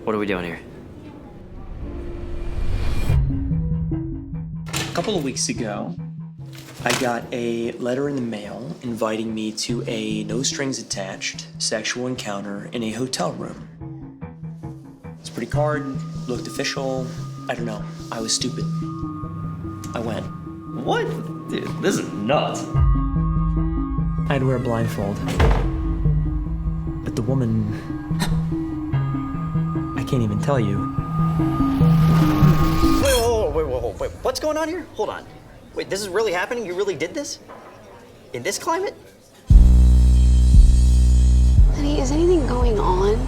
What are we doing here? A couple of weeks ago, I got a letter in the mail inviting me to a no-strings-attached sexual encounter in a hotel room. It's a pretty card, looked official. I don't know. I was stupid. I went. What? Dude, this is nuts. I had to wear a blindfold. But the woman... I can't even tell you. Wait. What's going on here? Hold on. Wait, this is really happening? You really did this? In this climate? Honey, is anything going on?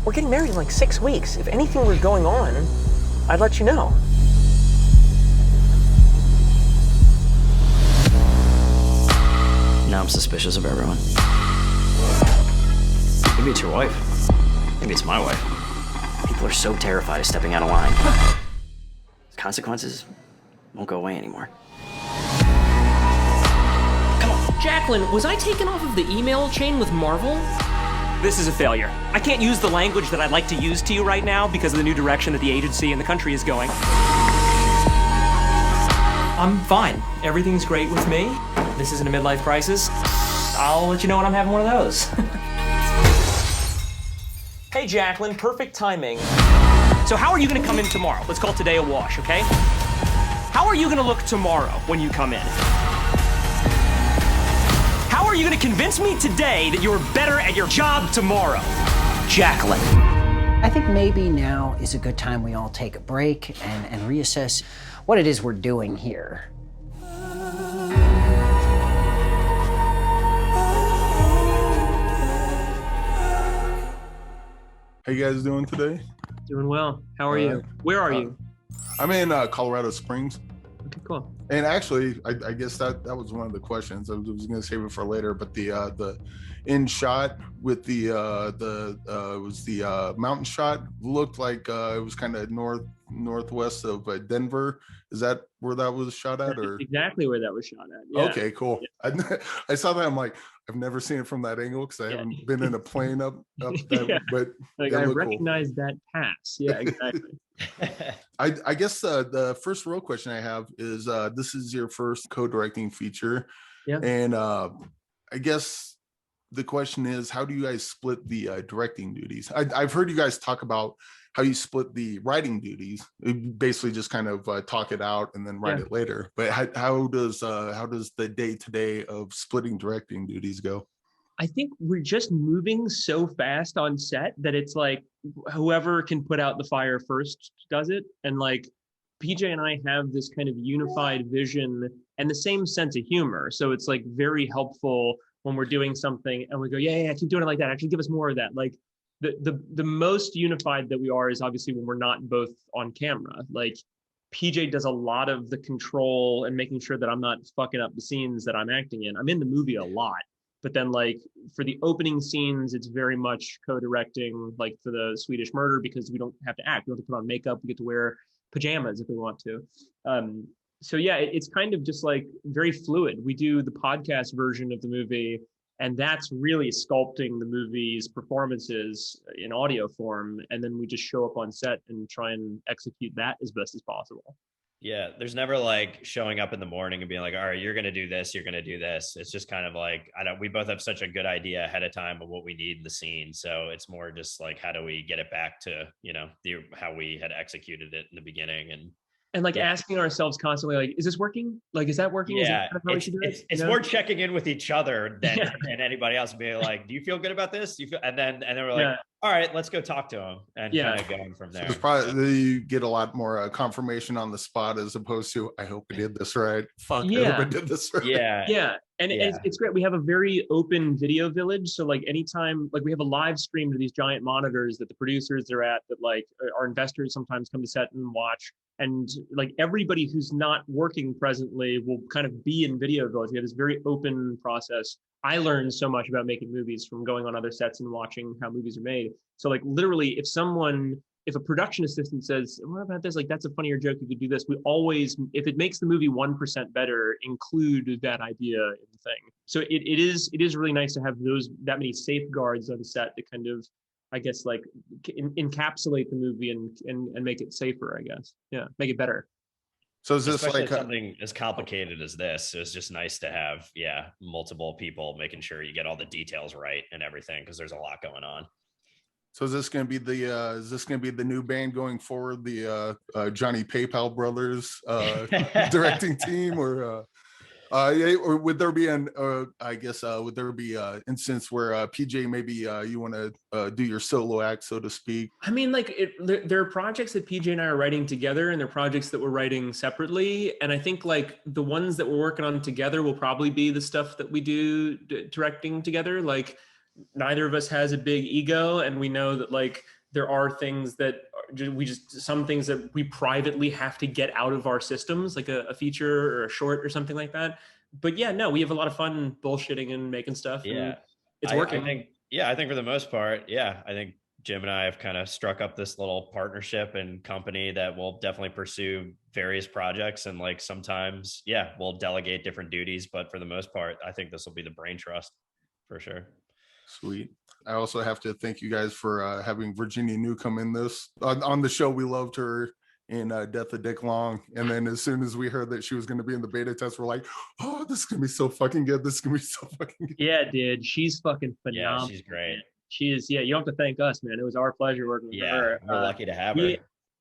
We're getting married in like 6 weeks. If anything were going on, I'd let you know. Now I'm suspicious of everyone. Maybe it's your wife. Maybe it's my wife. People are so terrified of stepping out of line. Consequences won't go away anymore. Jacqueline, was I taken off of the email chain with Marvel? This is a failure. I can't use the language that I'd like to use to you right now because of the new direction that the agency and the country is going. I'm fine. Everything's great with me. This isn't a midlife crisis. I'll let you know when I'm having one of those. Hey, Jacqueline, perfect timing. So how are you gonna come in tomorrow? Let's call today a wash, okay? How are you gonna look tomorrow when you come in? How are you gonna convince me today that you're better at your job tomorrow? Jacqueline. I think maybe now is a good time we all take a break and reassess what it is we're doing here. How you guys doing today? Doing well. How are you? Where are you? I'm in Colorado Springs. Okay, cool. And actually, I guess that was one of the questions. I was going to save it for later, but the in shot with the mountain shot looked like it was kind of northwest of Denver. Is that where that was shot at? Or Exactly where that was shot at. Yeah. Okay, cool. Yeah. I saw that. I'm like, I've never seen it from that angle because I haven't been in a plane up that. Yeah. But like I recognize that pass. Yeah, exactly. I guess the first real question I have is this is your first co-directing feature, and I guess the question is, how do you guys split the directing duties? I've heard you guys talk about how you split the writing duties. You basically just kind of talk it out and then write it later. But how does the day-to-day of splitting directing duties go? I think we're just moving so fast on set that it's like whoever can put out the fire first does it. And like PJ and I have this kind of unified vision and the same sense of humor. So it's like very helpful when we're doing something and we go, yeah, keep doing it like that. Actually give us more of that. Like the most unified that we are is obviously when we're not both on camera. Like PJ does a lot of the control and making sure that I'm not fucking up the scenes that I'm acting in. I'm in the movie a lot. But then like for the opening scenes, it's very much co-directing, like for the Swedish Murder, because we don't have to act. We don't have to put on makeup. We get to wear pajamas if we want to. So yeah, it's kind of just like very fluid. We do the podcast version of the movie, and that's really sculpting the movie's performances in audio form. And then we just show up on set and try and execute that as best as possible. Yeah, there's never like showing up in the morning and being like, all right, you're going to do this, you're going to do this. It's just kind of like, we both have such a good idea ahead of time of what we need in the scene. So it's more just like, how do we get it back to, how we had executed it in the beginning. And like asking ourselves constantly, like, is this working? Like, is that working? Yeah, is that how we should do it? It's more checking in with each other than anybody else, being like, do you feel good about this? Do you feel? And then we're like, all right, let's go talk to him and kind of going from there. So it's probably you get a lot more confirmation on the spot as opposed to, I hope I did this right. I hope I did this right. Yeah. And it's great. We have a very open video village. So like anytime, like we have a live stream to these giant monitors that the producers are at, that like our investors sometimes come to set and watch. And like everybody who's not working presently will kind of be in video village. We have this very open process. I learned so much about making movies from going on other sets and watching how movies are made. So like literally if a production assistant says, what about this? Like, that's a funnier joke. You could do this. We always, if it makes the movie 1% better, include that idea in the thing. So it is really nice to have that many safeguards on set to kind of I guess like encapsulate the movie and make it safer, I guess. Yeah, make it better. So is this Especially like something as complicated as this? It's just nice to have, multiple people making sure you get all the details right and everything, because there's a lot going on. so is this going to be the new band going forward, the Johnny PayPal brothers directing team, or would there be would there be an instance where PJ, maybe you want to do your solo act, so to speak? I mean, like there are projects that PJ and I are writing together, and there are projects that we're writing separately. And I think like the ones that we're working on together will probably be the stuff that we do directing together. Like neither of us has a big ego, and we know that like there are things that some things that we privately have to get out of our systems, like a feature or a short or something like that. But yeah, no, we have a lot of fun bullshitting and making stuff. Yeah, and it's working. I think for the most part, I think Jim and I have kind of struck up this little partnership and company that will definitely pursue various projects. And like sometimes, we'll delegate different duties, but for the most part, I think this will be the brain trust for sure. Sweet. I also have to thank you guys for having Virginia Newcomb in this on the show. We loved her in Death of Dick Long, and then as soon as we heard that she was going to be in the beta test, we're like, oh, this is gonna be so fucking good. This is gonna be so fucking good. Yeah, dude, she's fucking phenomenal. Yeah, she's great. She is. Yeah, you don't have to thank us, man. It was our pleasure working with her. We're lucky to have her.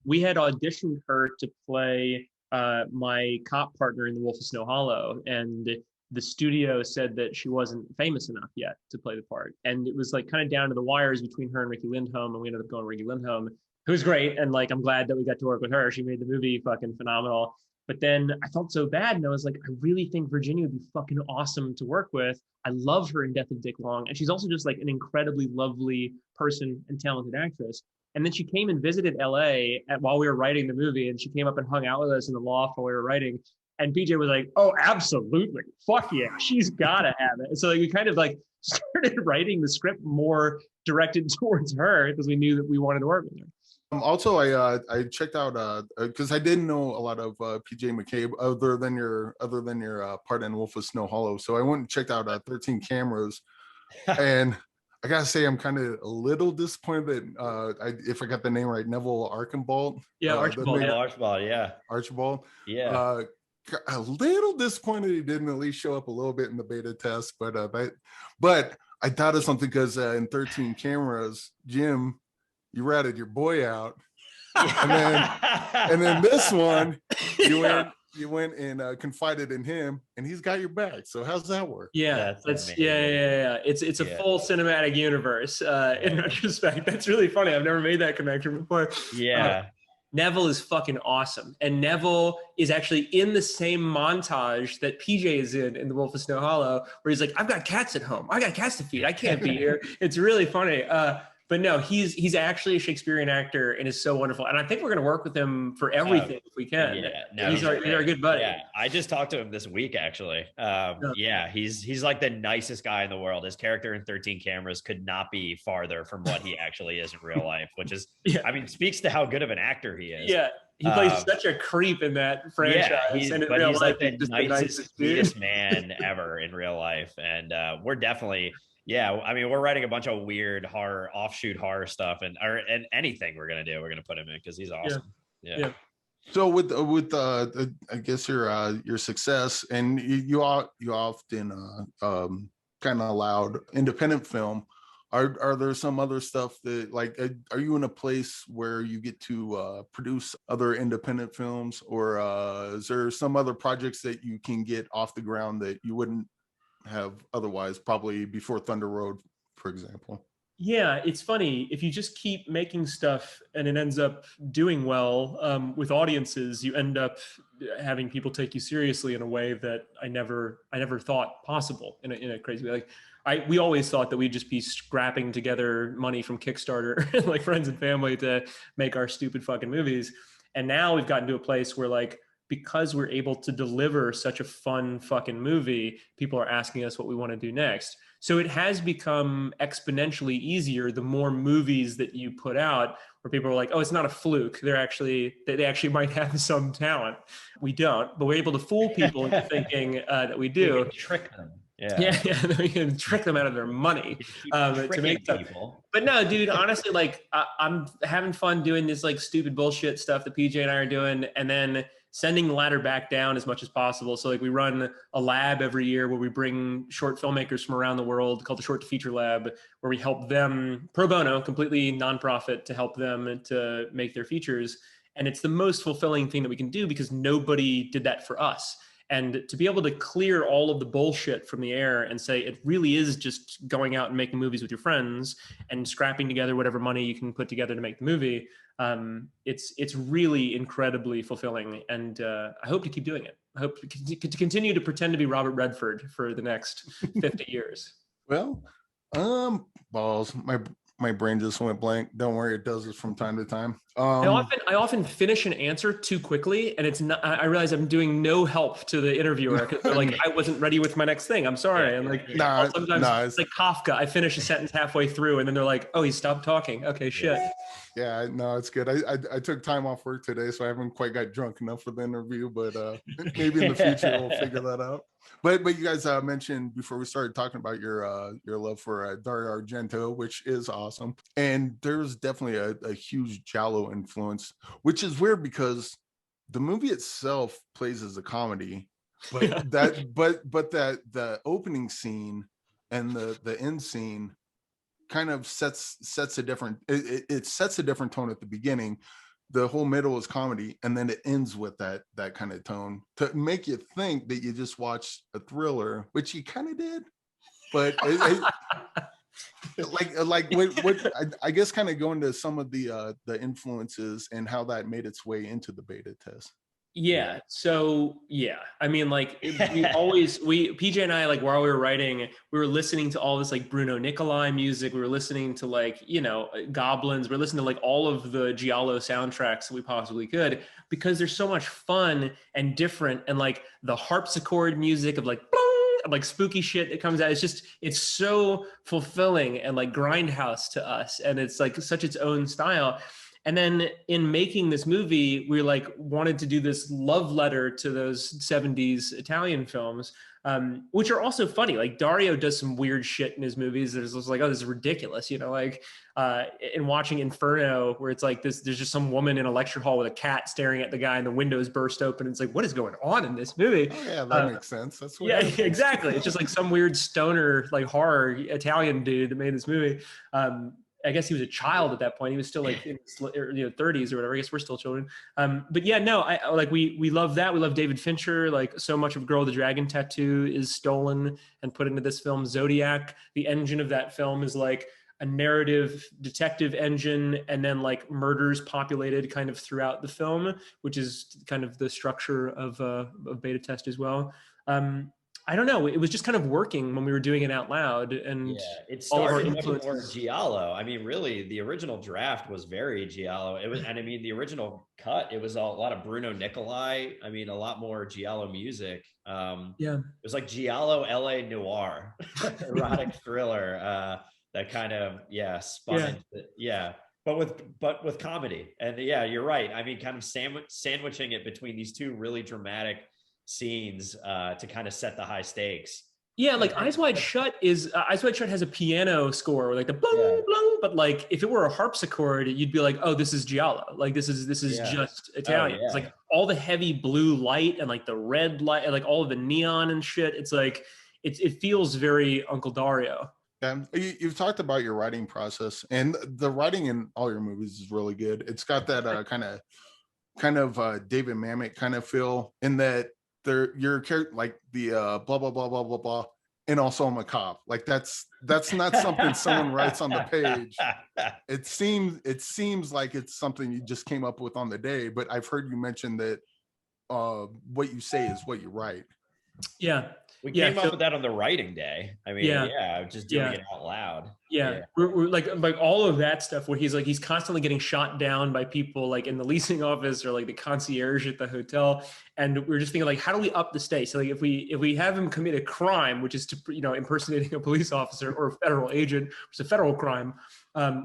We had auditioned her to play my cop partner in The Wolf of Snow Hollow, and the studio said that she wasn't famous enough yet to play the part. And it was like kind of down to the wires between her and Ricky Lindholm, and we ended up going Ricky Lindholm, who was great. And like, I'm glad that we got to work with her. She made the movie fucking phenomenal. But then I felt so bad, and I was like, I really think Virginia would be fucking awesome to work with. I love her in Death of Dick Long, and she's also just like an incredibly lovely person and talented actress. And then she came and visited LA while we were writing the movie, and she came up and hung out with us in the loft while we were writing. And PJ was like, oh, absolutely. Fuck yeah. She's got to have it. And so like, we kind of like started writing the script more directed towards her because we knew that we wanted to work with her. Also, I checked out because I didn't know a lot of PJ McCabe other than your part in Wolf of Snow Hollow. So I went and checked out 13 Cameras, and I gotta say I'm kind of a little disappointed that if I got the name right, Neville Archambault. Yeah, Archibald. Archibald. Yeah. A little disappointed he didn't at least show up a little bit in the beta test, but I thought of something because in 13 Cameras, Jim, you ratted your boy out, and then this one you went and confided in him, and he's got your back. So how's that work? Yeah, that's It's a full cinematic universe. In retrospect, that's really funny. I've never made that connection before. Yeah. Neville is fucking awesome. And Neville is actually in the same montage that PJ is in The Wolf of Snow Hollow, where he's like, I've got cats at home. I got cats to feed. I can't be here. It's really funny. But no, he's actually a Shakespearean actor and is so wonderful. And I think we're going to work with him for everything if we can. He's our good buddy. Yeah, I just talked to him this week, actually. He's like the nicest guy in the world. His character in 13 Cameras could not be farther from what he actually is in real life, which is, I mean, speaks to how good of an actor he is. Yeah, he plays such a creep in that franchise. He's like the nicest, sweetest man ever in real life. And we're definitely... Yeah, I mean, we're writing a bunch of weird horror, offshoot horror stuff, and anything we're gonna put him in because he's awesome. Yeah. So with I guess your success, and you often kind of allowed independent film. Are there some other stuff that like are you in a place where you get to produce other independent films, or is there some other projects that you can get off the ground that you wouldn't have otherwise, probably before Thunder Road, for example? Yeah, it's funny. If you just keep making stuff and it ends up doing well with audiences, you end up having people take you seriously in a way that I never thought possible in a crazy way. Like we always thought that we'd just be scrapping together money from Kickstarter, like friends and family, to make our stupid fucking movies. And now we've gotten to a place where like, because we're able to deliver such a fun fucking movie, people are asking us what we want to do next. So it has become exponentially easier the more movies that you put out, where people are like, oh, it's not a fluke. They actually might have some talent. We don't, but we're able to fool people into thinking that we do. Trick them. Yeah, you can trick them out of their money to make stuff. People. But no, dude, honestly, like I'm having fun doing this like stupid bullshit stuff that PJ and I are doing, and then sending the ladder back down as much as possible. So like we run a lab every year where we bring short filmmakers from around the world called the Short to Feature Lab, where we help them pro bono, completely nonprofit, to help them to make their features. And it's the most fulfilling thing that we can do because nobody did that for us. And to be able to clear all of the bullshit from the air and say it really is just going out and making movies with your friends and scrapping together whatever money you can put together to make the movie, it's really incredibly fulfilling. And I hope to keep doing it. I hope to continue to pretend to be Robert Redford for the next 50 years. Well, balls. My brain just went blank. Don't worry, it does this from time to time. I often finish an answer too quickly, and it's not. I realize I'm doing no help to the interviewer because like I wasn't ready with my next thing. I'm sorry. And like sometimes it's like Kafka. I finish a sentence halfway through, and then they're like, "Oh, he stopped talking." Okay, shit. Yeah, no, it's good. I took time off work today, so I haven't quite got drunk enough for the interview, but maybe in the future we'll figure that out. But you guys mentioned before we started talking about your love for Dario Argento, which is awesome, and there's definitely a huge Giallo influence, which is weird because the movie itself plays as a comedy, but the opening scene and the end scene kind of sets a different it sets a different tone at the beginning. The whole middle is comedy, and then it ends with that kind of tone to make you think that you just watched a thriller, which you kind of did. But I guess kind of go into some of the influences and how that made its way into the beta test. Yeah. So yeah, I mean, like PJ and I, like while we were writing, we were listening to all this like Bruno Nicolai music. We were listening to like, Goblins. We're listening to like all of the Giallo soundtracks that we possibly could, because there's so much fun and different, and like the harpsichord music of like, like spooky shit that comes out. It's so fulfilling and like grindhouse to us. And it's like such its own style. And then in making this movie, we like wanted to do this love letter to those 70s Italian films, which are also funny. Like Dario does some weird shit in his movies that is just like, oh, this is ridiculous. Like in watching Inferno, where it's like there's just some woman in a lecture hall with a cat staring at the guy and the windows burst open. It's like, what is going on in this movie? Oh, yeah, that makes sense. That's what exactly. It's just like some weird stoner, like horror Italian dude that made this movie. I guess he was a child at that point. He was still like in his 30s or whatever. I guess we're still children. But yeah, no, I like we love that. We love David Fincher. Like so much of Girl with the Dragon Tattoo is stolen and put into this film. Zodiac, the engine of that film is like a narrative detective engine, and then like murders populated kind of throughout the film, which is kind of the structure of beta test as well. I don't know. It was just kind of working when we were doing it out loud, and it started much more Giallo. I mean, really, the original draft was very Giallo. It was, and I mean, the original cut, it was a lot of Bruno Nicolai. I mean, a lot more Giallo music. It was like Giallo LA Noir, erotic thriller. That kind of spun into, but with comedy. And you're right. I mean, kind of sandwiching it between these two really dramatic scenes to kind of set the high stakes. Like Eyes Wide Shut has a piano score, like the blung blung, but like if it were a harpsichord, you'd be like, oh, this is Giallo. Like this is just Italian. It's like all the heavy blue light and like the red light and like all of the neon and shit. It's like it feels very Uncle Dario. You've talked about your writing process, and the writing in all your movies is really good. It's got that kind of David Mamet kind of feel in that your character, like the blah blah blah blah blah blah, and also I'm a cop. Like that's not something someone writes on the page. It seems like it's something you just came up with on the day. But I've heard you mention that what you say is what you write. Yeah. We came up with that on the writing day. I mean, just doing it out loud. We're like all of that stuff where he's constantly getting shot down by people like in the leasing office or like the concierge at the hotel, and we're just thinking like, how do we up the stakes? So like if we have him commit a crime, which is to impersonating a police officer or a federal agent, which is a federal crime,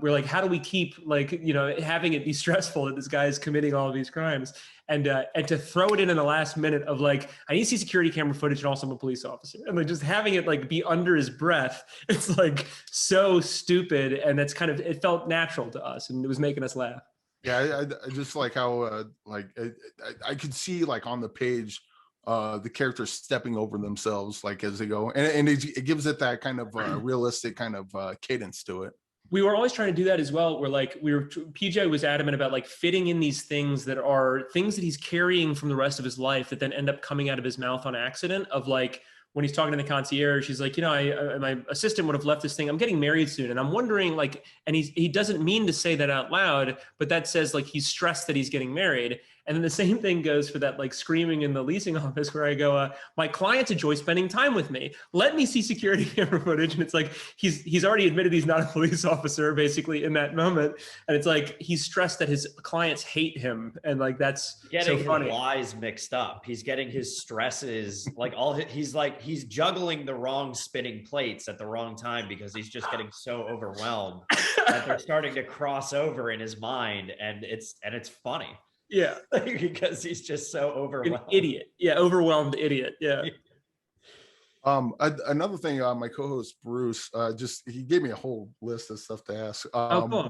we're like, how do we keep having it be stressful that this guy is committing all of these crimes, and to throw it in the last minute of like, I need to see security camera footage and also I'm a police officer, and like just having it like be under his breath, it's like so stupid, and that's kind of, it felt natural to us and it was making us laugh. Yeah, I just like how I could see like on the page the characters stepping over themselves like as they go, and it gives it that kind of realistic kind of cadence to it. We were always trying to do that as well. PJ was adamant about like fitting in these things that are things that he's carrying from the rest of his life that then end up coming out of his mouth on accident, of like, when he's talking to the concierge, he's like, my assistant would have left this thing. I'm getting married soon. And I'm wondering like, and he doesn't mean to say that out loud, but that says like, he's stressed that he's getting married. And then the same thing goes for that, like screaming in the leasing office where I go, my clients enjoy spending time with me. Let me see security camera footage. And it's like, he's already admitted he's not a police officer basically in that moment. And it's like, he's stressed that his clients hate him. And like, that's getting so funny. His lies mixed up. He's getting his stresses, like he's juggling the wrong spinning plates at the wrong time because he's just getting so overwhelmed that they're starting to cross over in his mind. And it's funny. Yeah. Because he's just so overwhelmed. An idiot. Yeah, overwhelmed idiot. Yeah. Another thing, my co-host Bruce, he gave me a whole list of stuff to ask. Cool.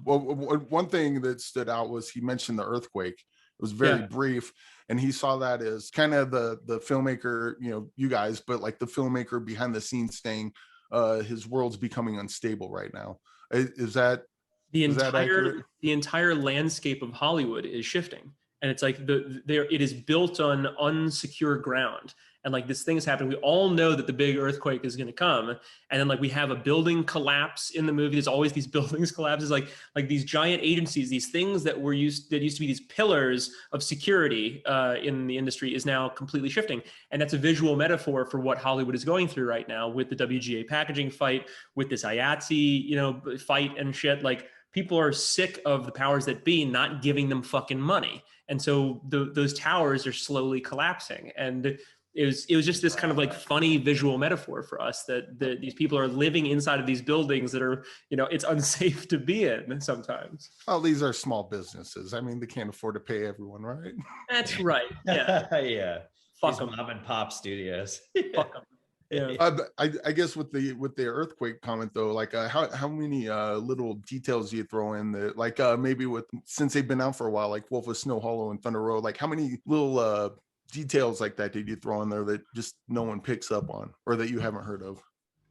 One thing that stood out was he mentioned the earthquake. It was very brief, and he saw that as kind of the filmmaker, you guys, but like the filmmaker behind the scenes saying his world's becoming unstable right now. Is that the entire landscape of Hollywood is shifting? And it's like it is built on unsecure ground. And like this thing is happening. We all know that the big earthquake is going to come. And then like we have a building collapse in the movie. There's always these buildings collapses, like these giant agencies, these things that used to be these pillars of security in the industry is now completely shifting. And that's a visual metaphor for what Hollywood is going through right now with the WGA packaging fight, with this IATSE, fight and shit. Like people are sick of the powers that be not giving them fucking money. And so those towers are slowly collapsing. And it was just this kind of like funny visual metaphor for us that these people are living inside of these buildings that are, it's unsafe to be in sometimes. Well, these are small businesses. I mean, they can't afford to pay everyone, right? That's right. Yeah. Yeah. Fuck them. Mom and pop studios. Fuck them. Yeah. I guess with the earthquake comment though, like how many little details do you throw in that, like maybe since they've been out for a while, like Wolf of Snow Hollow and Thunder Road, like how many little details like that did you throw in there that just no one picks up on or that you haven't heard of?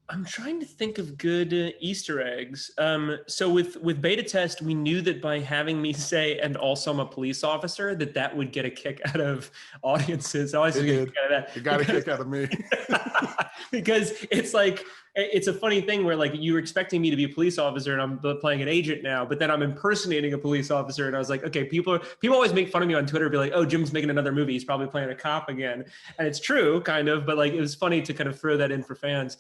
I'm trying to think of good Easter eggs. So with beta test, we knew that by having me say, and also I'm a police officer, that would get a kick out of audiences. I always get a kick out of that. It got a kick out of me. Because it's like, it's a funny thing where like you were expecting me to be a police officer and I'm playing an agent now, but then I'm impersonating a police officer. And I was like, okay, people always make fun of me on Twitter, be like, oh, Jim's making another movie. He's probably playing a cop again. And it's true kind of, but like, it was funny to kind of throw that in for fans.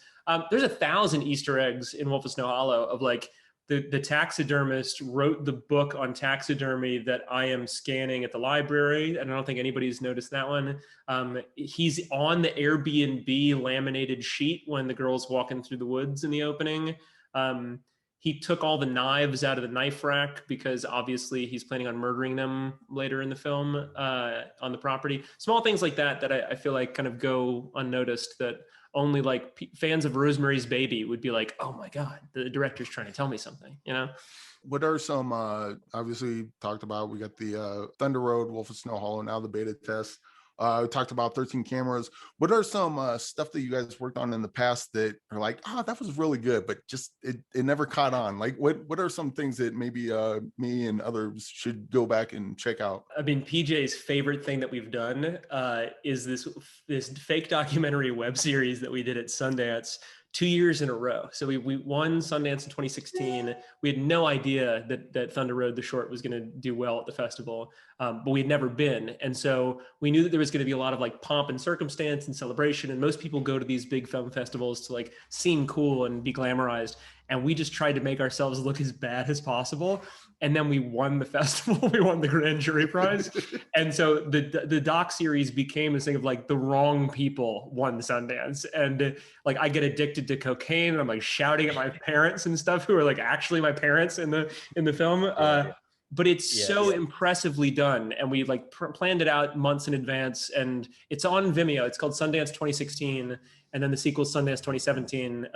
There's 1,000 Easter eggs in Wolf of Snow Hollow of like, the taxidermist wrote the book on taxidermy that I am scanning at the library. And I don't think anybody's noticed that one. He's on the Airbnb laminated sheet when the girl's walking through the woods in the opening. He took all the knives out of the knife rack because obviously he's planning on murdering them later in the film on the property. Small things like that I feel like kind of go unnoticed, that only like fans of Rosemary's Baby would be like, oh my God, the director's trying to tell me something, What are some, obviously talked about, we got the Thunder Road, Wolf of Snow Hollow, now the beta test. We talked about 13 cameras. What are some stuff that you guys worked on in the past that are like, that was really good, but just it never caught on? Like, what are some things that maybe me and others should go back and check out? I mean, PJ's favorite thing that we've done is this fake documentary web series that we did at Sundance 2 years in a row. So we won Sundance in 2016. We had no idea that Thunder Road, the short, was going to do well at the festival, but we had never been. And so we knew that there was going to be a lot of like pomp and circumstance and celebration. And most people go to these big film festivals to like seem cool and be glamorized. And we just tried to make ourselves look as bad as possible. and then we won the festival. We won the grand jury prize. And so the doc series became this thing of like the wrong people won Sundance. And like I get addicted to cocaine and I'm like shouting at my parents and stuff who are like actually my parents in the film. But it's so impressively done. And we like planned it out months in advance, and it's on Vimeo. It's called Sundance 2016. And then the sequel Sundance 2017.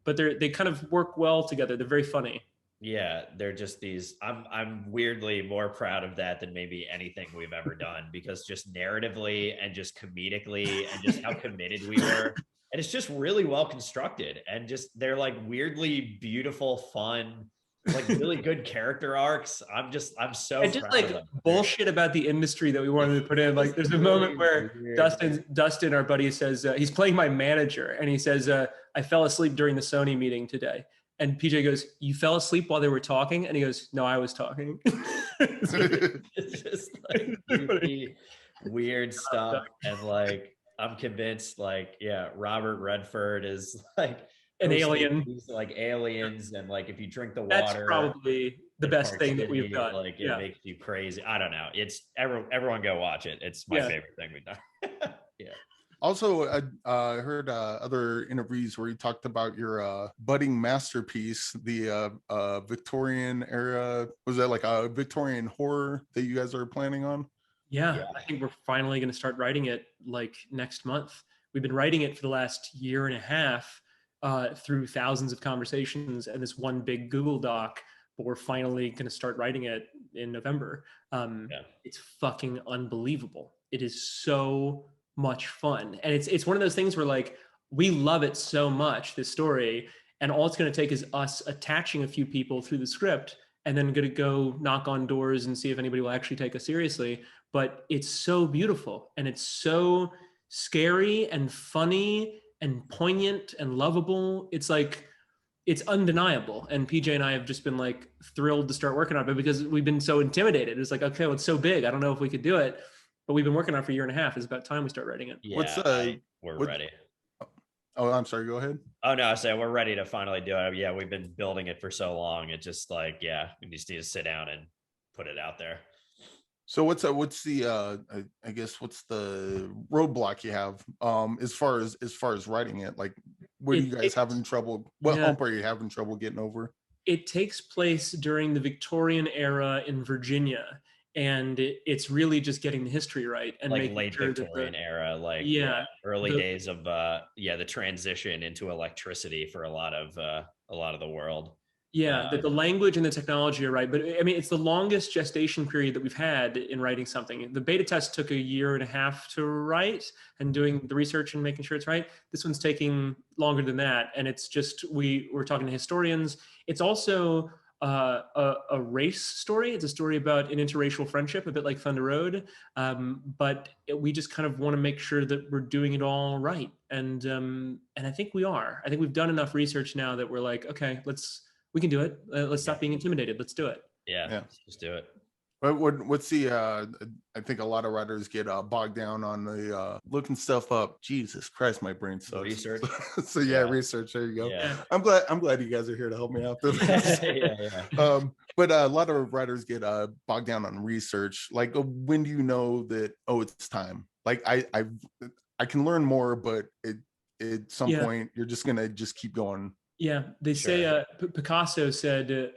But they kind of work well together. They're very funny. Yeah, they're just these. I'm weirdly more proud of that than maybe anything we've ever done, because just narratively and just comedically and just how committed we were, and it's just really well constructed, and just they're like weirdly beautiful, fun, like really good character arcs. I'm so and just like bullshit about the industry that we wanted to put in. Like there's a moment where Dustin, our buddy, says he's playing my manager, and he says, "I fell asleep during the Sony meeting today." And PJ goes, "You fell asleep while they were talking?" And he goes, "No, I was talking." It's just like goofy, weird stuff. And like, I'm convinced, like, yeah, Robert Redford is like an alien, like aliens. And like, if you drink the water, that's probably the best thing that we've done. Like, it makes you crazy. I don't know. It's everyone go watch it. It's my favorite thing we've done. Yeah. Also, I heard other interviews where you talked about your budding masterpiece, the Victorian era. Was that like a Victorian horror that you guys are planning on? Yeah, I think we're finally going to start writing it like next month. We've been writing it for the last year and a half through thousands of conversations and this one big Google Doc, but we're finally going to start writing it in November. It's fucking unbelievable. It is so much fun. And it's one of those things where like, we love it so much, this story, and all it's going to take is us attaching a few people through the script and then going to go knock on doors and see if anybody will actually take us seriously. But it's so beautiful, and it's so scary and funny and poignant and lovable. It's like, it's undeniable. And PJ and I have just been like thrilled to start working on it, because we've been so intimidated. It's like, okay, well, it's so big, I don't know if we could do it. But we've been working on it for a year and a half. It's about time we start writing it. Yeah, we're ready. Oh, I'm sorry. Go ahead. Oh, no, I say we're ready to finally do it. Yeah, we've been building it for so long. It just like, we just need to sit down and put it out there. So what's the I guess what's the roadblock you have as far as writing it? Like, what are you guys having trouble? What hump are you having trouble getting over? It takes place during the Victorian era in Virginia. And it's really just getting the history right, and like late Victorian era, like early days of the transition into electricity for a lot of the world. That the language and the technology are right, but I mean, it's the longest gestation period that we've had in writing something. The beta test took a year and a half to write, and doing the research and making sure it's right. This one's taking longer than that, and it's just we're talking to historians. It's also a race story. It's a story about an interracial friendship, a bit like Thunder Road. But we just kind of want to make sure that we're doing it all right. And I think we are. I think we've done enough research now that we're like, okay, we can do it. Let's stop being intimidated. Let's do it. Yeah. Let's just do it. What's the I think a lot of writers get bogged down on the looking stuff up. Jesus Christ, my brain sucks. Research. So research. There you go. Yeah. I'm glad you guys are here to help me out. But a lot of writers get bogged down on research. Like, when do you know that it's time? Like, I can learn more, but at some point you're just gonna keep going. Yeah, they say Picasso said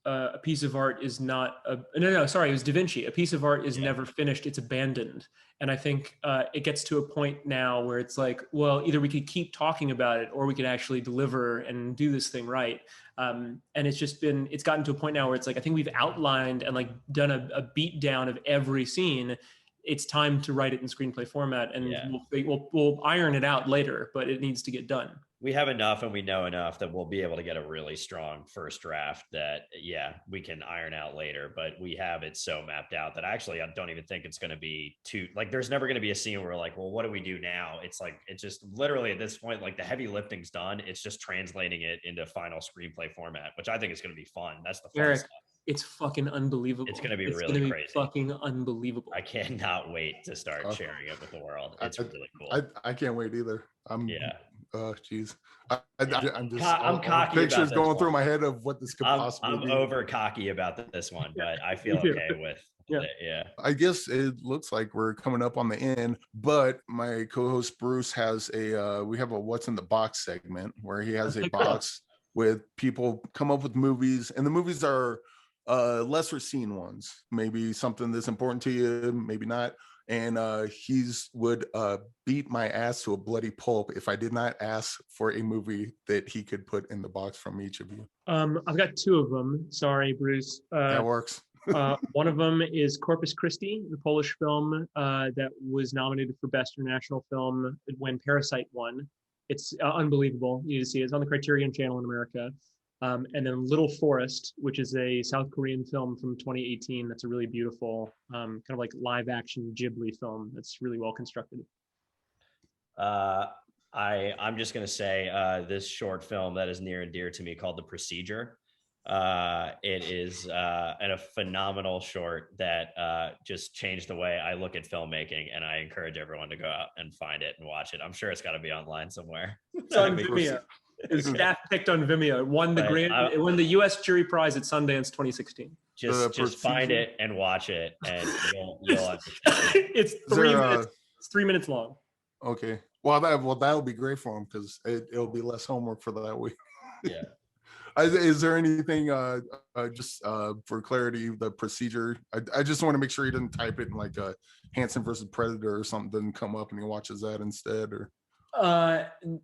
a piece of art is not it was Da Vinci. A piece of art is never finished, it's abandoned. And I think it gets to a point now where it's like, well, either we could keep talking about it, or we could actually deliver and do this thing right. And it's gotten to a point now where it's like, I think we've outlined and like done a beat down of every scene. It's time to write it in screenplay format, and we'll iron it out later, but it needs to get done. We have enough, and we know enough that we'll be able to get a really strong first draft that, we can iron out later. But we have it so mapped out that I don't even think it's going to be too, like, there's never going to be a scene where we're like, well, what do we do now? It's like, it's just literally at this point, like, the heavy lifting's done. It's just translating it into final screenplay format, which I think is going to be fun. That's the fun stuff. It's fucking unbelievable. It's going to be really crazy. Fucking unbelievable. I cannot wait to start sharing it with the world. It's really cool. I can't wait either. geez. I'm just I'm cocky pictures about this going through one. my head of what this could possibly I'm be. over cocky about this one, but I feel okay with it. Yeah. I guess it looks like we're coming up on the end, but my co-host Bruce has we have a what's in the box segment where he has a box with people come up with movies, and the movies are lesser seen ones, maybe something that's important to you, maybe not. And he's would beat my ass to a bloody pulp if I did not ask for a movie that he could put in the box from each of you. I've got two of them. Sorry, Bruce. That works. One of them is Corpus Christi, the Polish film that was nominated for Best International Film when Parasite won. It's unbelievable. You need to see it. It's on the Criterion Channel in America. And then Little Forest, which is a South Korean film from 2018. That's a really beautiful, kind of like live action Ghibli film. That's really well constructed. I'm just going to say this short film that is near and dear to me called The Procedure. It is a phenomenal short that just changed the way I look at filmmaking, and I encourage everyone to go out and find it and watch it. I'm sure it's got to be online somewhere. It's on Vimeo. It was staff picked on Vimeo. It won the it won the U.S. Jury Prize at Sundance 2016. Just find it and watch it, and you'll understand. It's 3 minutes. It's 3 minutes long. Okay. Well, that'll be great for him because it'll be less homework for that week. Yeah. Is there anything just for clarity, the procedure? I just want to make sure he doesn't type it in like a Hanson versus Predator or something doesn't come up and he watches that instead, or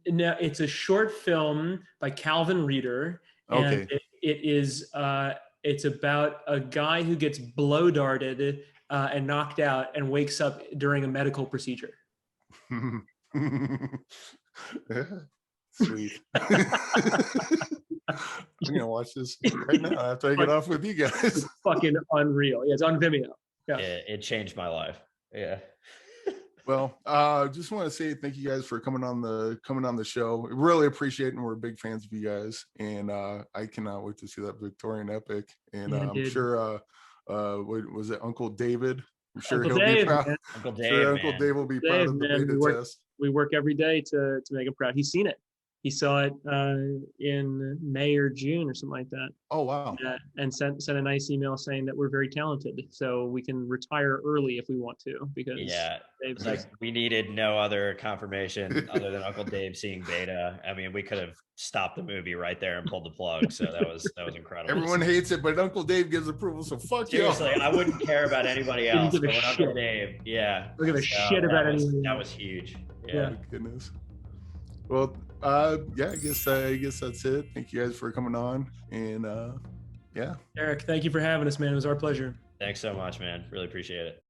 no, it's a short film by Calvin Reeder. And okay. It is it's about a guy who gets blow darted and knocked out and wakes up during a medical procedure. Sweet. I'm gonna watch this right now after I get off with you guys. It's fucking unreal. Yeah, it's on Vimeo. Yeah. It changed my life. Yeah. Well, just want to say thank you guys for coming on the show. Really appreciate it, and we're big fans of you guys. And I cannot wait to see that Victorian epic. And I'm sure what was it, Uncle David? I'm sure Uncle he'll Dave, be proud. man. Uncle Dave, Sure, Uncle Dave will be proud of the beta test. We work every day to make him proud. He's seen it. He saw it in May or June or something like that. Oh wow! And sent a nice email saying that we're very talented, so we can retire early if we want to. Because it's like we needed no other confirmation other than Uncle Dave seeing beta. I mean, we could have stopped the movie right there and pulled the plug. So that was incredible. Everyone hates it, but Uncle Dave gives approval. So fuck you. Seriously, I wouldn't care about anybody else. But when Uncle Dave, look at the shit about anything. That was huge. Yeah. Oh, goodness. Well, I guess that's it. Thank you guys for coming on, and yeah. Eric, thank you for having us, man. It was our pleasure. Thanks so much, man. Really appreciate it.